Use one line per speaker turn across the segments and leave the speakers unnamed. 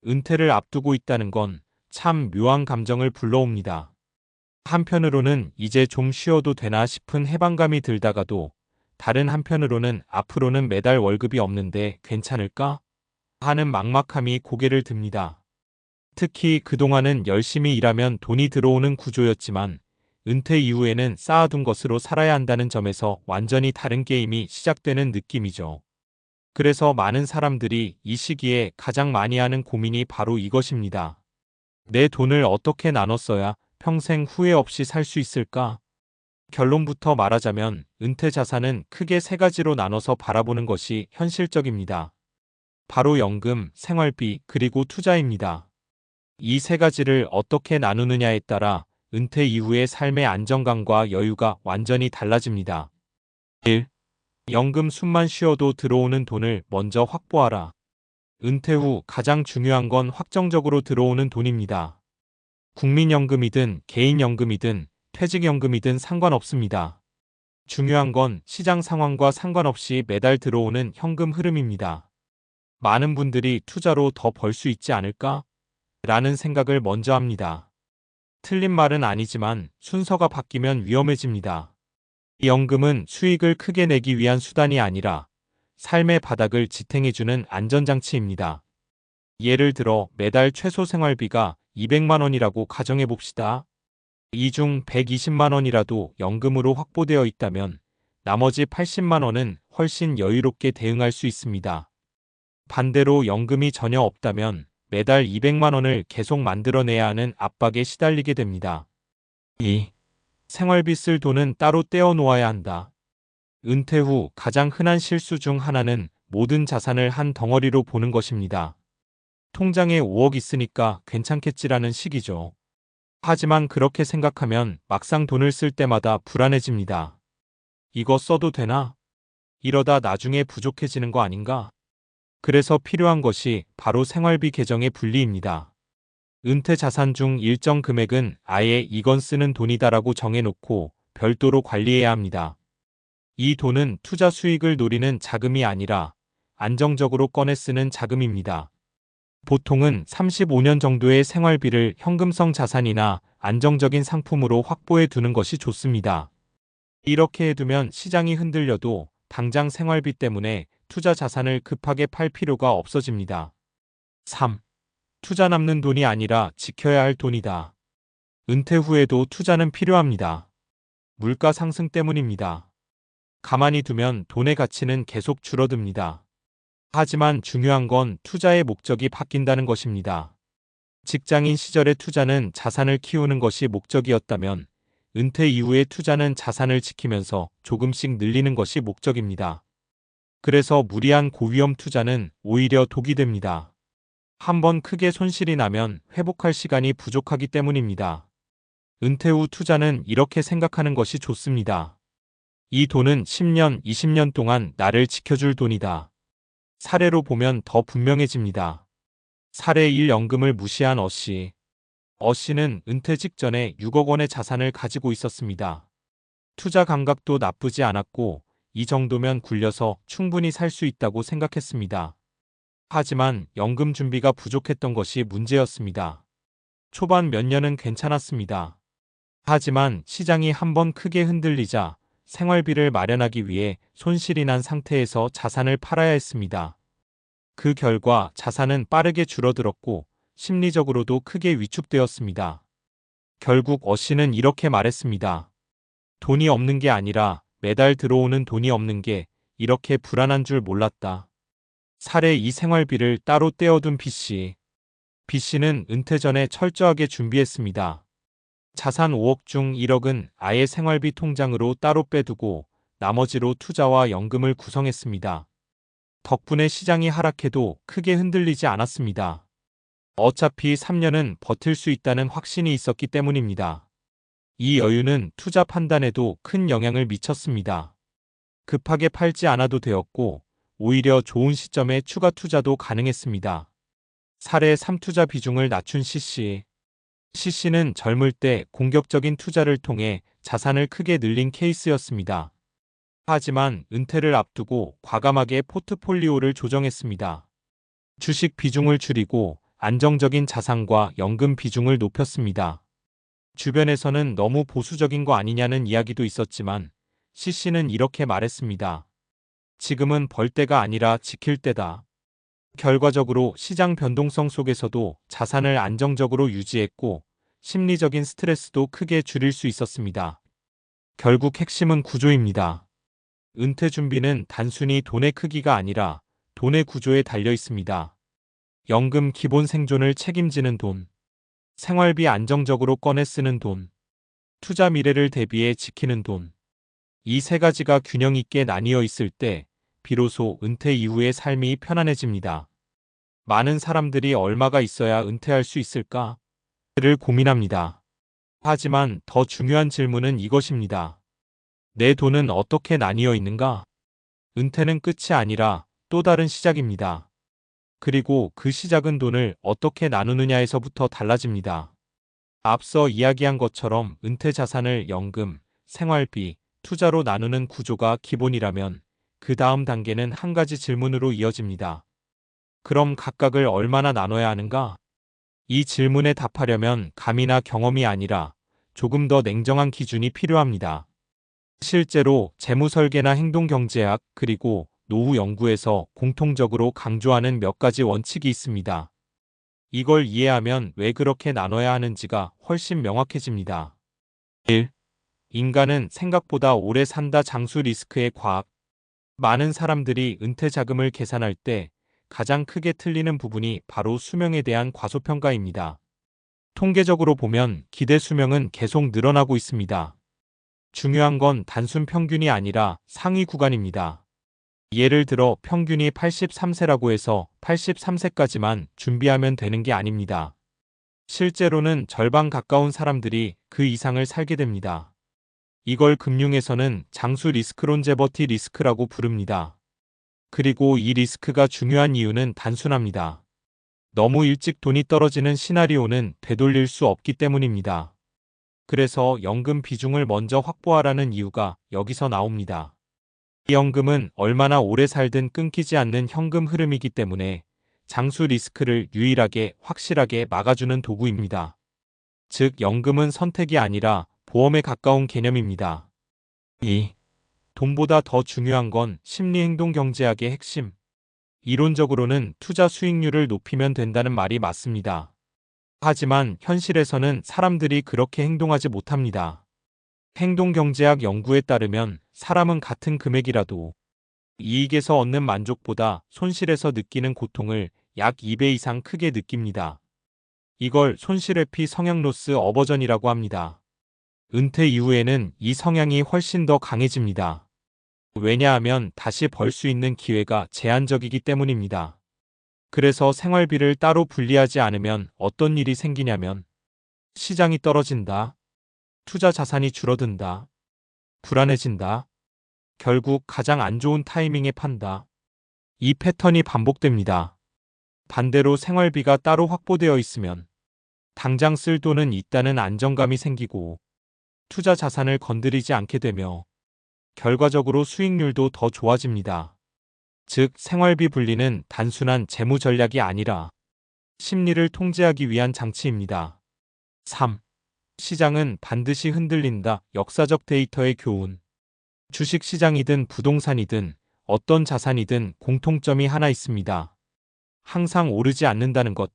은퇴를 앞두고 있다는 건 참 묘한 감정을 불러옵니다. 한편으로는 이제 좀 쉬어도 되나 싶은 해방감이 들다가도 다른 한편으로는 앞으로는 매달 월급이 없는데 괜찮을까? 하는 막막함이 고개를 듭니다. 특히 그동안은 열심히 일하면 돈이 들어오는 구조였지만 은퇴 이후에는 쌓아둔 것으로 살아야 한다는 점에서 완전히 다른 게임이 시작되는 느낌이죠. 그래서 많은 사람들이 이 시기에 가장 많이 하는 고민이 바로 이것입니다. 내 돈을 어떻게 나눠 써야 평생 후회 없이 살 수 있을까? 결론부터 말하자면 은퇴 자산은 크게 세 가지로 나눠서 바라보는 것이 현실적입니다. 바로 연금, 생활비, 그리고 투자입니다. 이 세 가지를 어떻게 나누느냐에 따라 은퇴 이후의 삶의 안정감과 여유가 완전히 달라집니다. 1. 연금 숨만 쉬어도 들어오는 돈을 먼저 확보하라. 은퇴 후 가장 중요한 건 확정적으로 들어오는 돈입니다. 국민연금이든 개인연금이든 퇴직연금이든 상관없습니다. 중요한 건 시장 상황과 상관없이 매달 들어오는 현금 흐름입니다. 많은 분들이 투자로 더 벌 수 있지 않을까? 라는 생각을 먼저 합니다. 틀린 말은 아니지만 순서가 바뀌면 위험해집니다. 이 연금은 수익을 크게 내기 위한 수단이 아니라 삶의 바닥을 지탱해주는 안전장치입니다. 예를 들어 매달 최소 생활비가 200만 원이라고 가정해 봅시다. 이 중 120만 원이라도 연금으로 확보되어 있다면 나머지 80만 원은 훨씬 여유롭게 대응할 수 있습니다. 반대로 연금이 전혀 없다면 매달 200만 원을 계속 만들어내야 하는 압박에 시달리게 됩니다. 2. 생활비 쓸 돈은 따로 떼어 놓아야 한다. 은퇴 후 가장 흔한 실수 중 하나는 모든 자산을 한 덩어리로 보는 것입니다. 통장에 5억 있으니까 괜찮겠지라는 식이죠. 하지만 그렇게 생각하면 막상 돈을 쓸 때마다 불안해집니다. 이거 써도 되나? 이러다 나중에 부족해지는 거 아닌가? 그래서 필요한 것이 바로 생활비 계정의 분리입니다. 은퇴 자산 중 일정 금액은 아예 이건 쓰는 돈이다라고 정해놓고 별도로 관리해야 합니다. 이 돈은 투자 수익을 노리는 자금이 아니라 안정적으로 꺼내 쓰는 자금입니다. 보통은 35년 정도의 생활비를 현금성 자산이나 안정적인 상품으로 확보해 두는 것이 좋습니다. 이렇게 해두면 시장이 흔들려도 당장 생활비 때문에 투자 자산을 급하게 팔 필요가 없어집니다. 3. 투자 남는 돈이 아니라 지켜야 할 돈이다. 은퇴 후에도 투자는 필요합니다. 물가 상승 때문입니다. 가만히 두면 돈의 가치는 계속 줄어듭니다. 하지만 중요한 건 투자의 목적이 바뀐다는 것입니다. 직장인 시절의 투자는 자산을 키우는 것이 목적이었다면 은퇴 이후의 투자는 자산을 지키면서 조금씩 늘리는 것이 목적입니다. 그래서 무리한 고위험 투자는 오히려 독이 됩니다. 한번 크게 손실이 나면 회복할 시간이 부족하기 때문입니다. 은퇴 후 투자는 이렇게 생각하는 것이 좋습니다. 이 돈은 10년, 20년 동안 나를 지켜줄 돈이다. 사례로 보면 더 분명해집니다. 사례 1. 연금을 무시한 어씨. 어씨는 은퇴 직전에 6억 원의 자산을 가지고 있었습니다. 투자 감각도 나쁘지 않았고 이 정도면 굴려서 충분히 살 수 있다고 생각했습니다. 하지만 연금 준비가 부족했던 것이 문제였습니다. 초반 몇 년은 괜찮았습니다. 하지만 시장이 한번 크게 흔들리자 생활비를 마련하기 위해 손실이 난 상태에서 자산을 팔아야 했습니다. 그 결과 자산은 빠르게 줄어들었고 심리적으로도 크게 위축되었습니다. 결국 어씨는 이렇게 말했습니다. 돈이 없는 게 아니라 매달 들어오는 돈이 없는 게 이렇게 불안한 줄 몰랐다. 사례 2. 생활비를 따로 떼어둔 B씨. B씨는 은퇴 전에 철저하게 준비했습니다. 자산 5억 중 1억은 아예 생활비 통장으로 따로 빼두고 나머지로 투자와 연금을 구성했습니다. 덕분에 시장이 하락해도 크게 흔들리지 않았습니다. 어차피 3년은 버틸 수 있다는 확신이 있었기 때문입니다. 이 여유는 투자 판단에도 큰 영향을 미쳤습니다. 급하게 팔지 않아도 되었고 오히려 좋은 시점에 추가 투자도 가능했습니다. 사례 3. 투자 비중을 낮춘 C씨. C씨는 젊을 때 공격적인 투자를 통해 자산을 크게 늘린 케이스였습니다. 하지만 은퇴를 앞두고 과감하게 포트폴리오를 조정했습니다. 주식 비중을 줄이고 안정적인 자산과 연금 비중을 높였습니다. 주변에서는 너무 보수적인 거 아니냐는 이야기도 있었지만 CC는 이렇게 말했습니다. 지금은 벌 때가 아니라 지킬 때다. 결과적으로 시장 변동성 속에서도 자산을 안정적으로 유지했고 심리적인 스트레스도 크게 줄일 수 있었습니다. 결국 핵심은 구조입니다. 은퇴 준비는 단순히 돈의 크기가 아니라 돈의 구조에 달려 있습니다. 연금 기본 생존을 책임지는 돈, 생활비 안정적으로 꺼내 쓰는 돈, 투자 미래를 대비해 지키는 돈. 이 세 가지가 균형 있게 나뉘어 있을 때 비로소 은퇴 이후의 삶이 편안해집니다. 많은 사람들이 얼마가 있어야 은퇴할 수 있을까? 를 고민합니다. 하지만 더 중요한 질문은 이것입니다. 내 돈은 어떻게 나뉘어 있는가? 은퇴는 끝이 아니라 또 다른 시작입니다. 그리고 그 시작은 돈을 어떻게 나누느냐에서부터 달라집니다. 앞서 이야기한 것처럼 은퇴 자산을 연금, 생활비, 투자로 나누는 구조가 기본이라면 그 다음 단계는 한 가지 질문으로 이어집니다. 그럼 각각을 얼마나 나눠야 하는가? 이 질문에 답하려면 감이나 경험이 아니라 조금 더 냉정한 기준이 필요합니다. 실제로 재무설계나 행동경제학 그리고 노후 연구에서 공통적으로 강조하는 몇 가지 원칙이 있습니다. 이걸 이해하면 왜 그렇게 나눠야 하는지가 훨씬 명확해집니다. 1. 인간은 생각보다 오래 산다. 장수 리스크의 과학. 많은 사람들이 은퇴 자금을 계산할 때 가장 크게 틀리는 부분이 바로 수명에 대한 과소평가입니다. 통계적으로 보면 기대 수명은 계속 늘어나고 있습니다. 중요한 건 단순 평균이 아니라 상위 구간입니다. 예를 들어 평균이 83세라고 해서 83세까지만 준비하면 되는 게 아닙니다. 실제로는 절반 가까운 사람들이 그 이상을 살게 됩니다. 이걸 금융에서는 장수 리스크 론제버티 리스크라고 부릅니다. 그리고 이 리스크가 중요한 이유는 단순합니다. 너무 일찍 돈이 떨어지는 시나리오는 되돌릴 수 없기 때문입니다. 그래서 연금 비중을 먼저 확보하라는 이유가 여기서 나옵니다. 이 연금은 얼마나 오래 살든 끊기지 않는 현금 흐름이기 때문에 장수 리스크를 유일하게 확실하게 막아주는 도구입니다. 즉 연금은 선택이 아니라 보험에 가까운 개념입니다. 2. 돈보다 더 중요한 건 심리행동경제학의 핵심. 이론적으로는 투자 수익률을 높이면 된다는 말이 맞습니다. 하지만 현실에서는 사람들이 그렇게 행동하지 못합니다. 행동경제학 연구에 따르면 사람은 같은 금액이라도 이익에서 얻는 만족보다 손실에서 느끼는 고통을 약 2배 이상 크게 느낍니다. 이걸 손실회피 성향 로스 어버전이라고 합니다. 은퇴 이후에는 이 성향이 훨씬 더 강해집니다. 왜냐하면 다시 벌 수 있는 기회가 제한적이기 때문입니다. 그래서 생활비를 따로 분리하지 않으면 어떤 일이 생기냐면 시장이 떨어진다. 투자 자산이 줄어든다. 불안해진다. 결국 가장 안 좋은 타이밍에 판다. 이 패턴이 반복됩니다. 반대로 생활비가 따로 확보되어 있으면 당장 쓸 돈은 있다는 안정감이 생기고 투자 자산을 건드리지 않게 되며 결과적으로 수익률도 더 좋아집니다. 즉 생활비 분리는 단순한 재무 전략이 아니라 심리를 통제하기 위한 장치입니다. 3. 시장은 반드시 흔들린다. 역사적 데이터의 교훈. 주식시장이든 부동산이든 어떤 자산이든 공통점이 하나 있습니다. 항상 오르지 않는다는 것.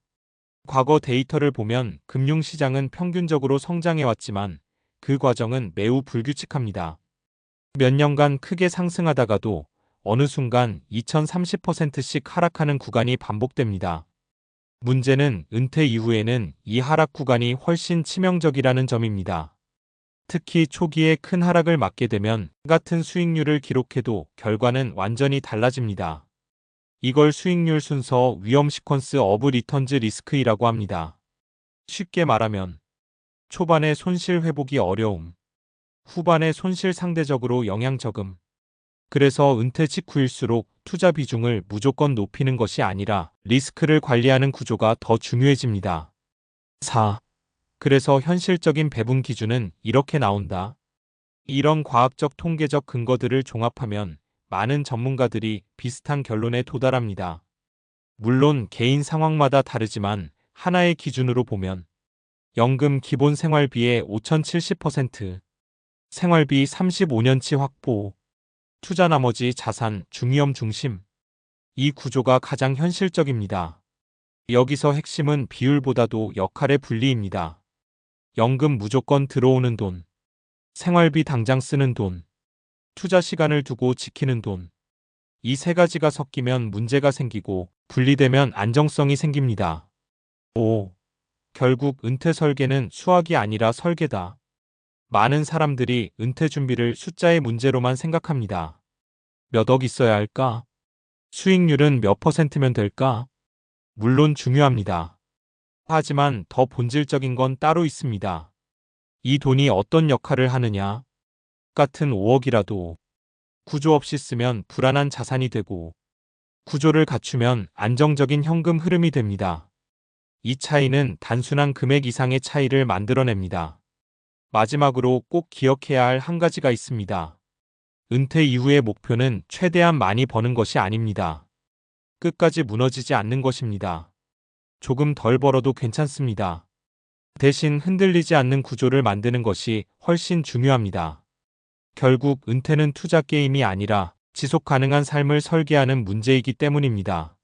과거 데이터를 보면 금융시장은 평균적으로 성장해왔지만 그 과정은 매우 불규칙합니다. 몇 년간 크게 상승하다가도 어느 순간 2030%씩 하락하는 구간이 반복됩니다. 문제는 은퇴 이후에는 이 하락 구간이 훨씬 치명적이라는 점입니다. 특히 초기에 큰 하락을 맞게 되면 같은 수익률을 기록해도 결과는 완전히 달라집니다. 이걸 수익률 순서 위험 시퀀스 오브 리턴즈 리스크이라고 합니다. 쉽게 말하면 초반에 손실 회복이 어려움, 후반에 손실 상대적으로 영향 적음. 그래서 은퇴 직후일수록 투자 비중을 무조건 높이는 것이 아니라 리스크를 관리하는 구조가 더 중요해집니다. 4. 그래서 현실적인 배분 기준은 이렇게 나온다. 이런 과학적 통계적 근거들을 종합하면 많은 전문가들이 비슷한 결론에 도달합니다. 물론 개인 상황마다 다르지만 하나의 기준으로 보면 연금 기본 생활비의 5,070%, 생활비 35년치 확보, 투자 나머지 자산 중위험 중심. 이 구조가 가장 현실적입니다. 여기서 핵심은 비율보다도 역할의 분리입니다. 연금 무조건 들어오는 돈, 생활비 당장 쓰는 돈, 투자 시간을 두고 지키는 돈. 이 세 가지가 섞이면 문제가 생기고 분리되면 안정성이 생깁니다. 5. 결국 은퇴 설계는 수학이 아니라 설계다. 많은 사람들이 은퇴 준비를 숫자의 문제로만 생각합니다. 몇 억 있어야 할까? 수익률은 몇 %면 될까? 물론 중요합니다. 하지만 더 본질적인 건 따로 있습니다. 이 돈이 어떤 역할을 하느냐? 같은 5억이라도 구조 없이 쓰면 불안한 자산이 되고 구조를 갖추면 안정적인 현금 흐름이 됩니다. 이 차이는 단순한 금액 이상의 차이를 만들어냅니다. 마지막으로 꼭 기억해야 할 한 가지가 있습니다. 은퇴 이후의 목표는 최대한 많이 버는 것이 아닙니다. 끝까지 무너지지 않는 것입니다. 조금 덜 벌어도 괜찮습니다. 대신 흔들리지 않는 구조를 만드는 것이 훨씬 중요합니다. 결국 은퇴는 투자 게임이 아니라 지속 가능한 삶을 설계하는 문제이기 때문입니다.